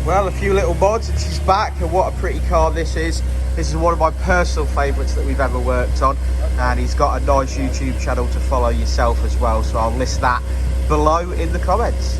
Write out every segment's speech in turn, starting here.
Well, a few little mods and she's back, and what a pretty car this is. This is one of my personal favourites that we've ever worked on, and he's got a nice YouTube channel to follow yourself as well, so I'll list that below in the comments.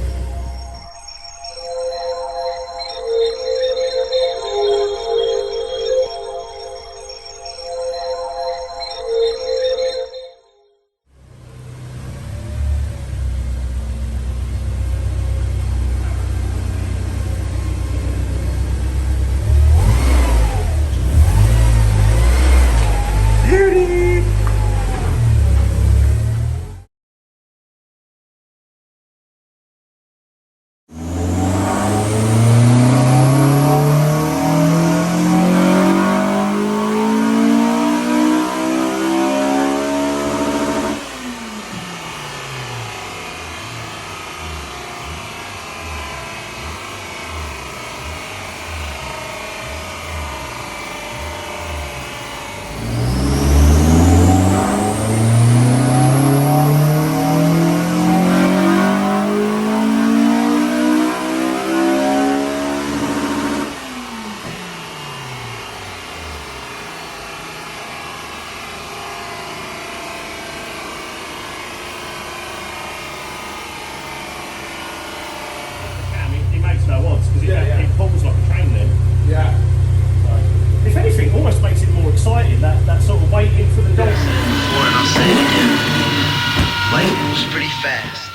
It pulls like a train then. Yeah. So, if anything, almost makes it more exciting, that sort of waiting for the dog. I said it again. Life was pretty fast.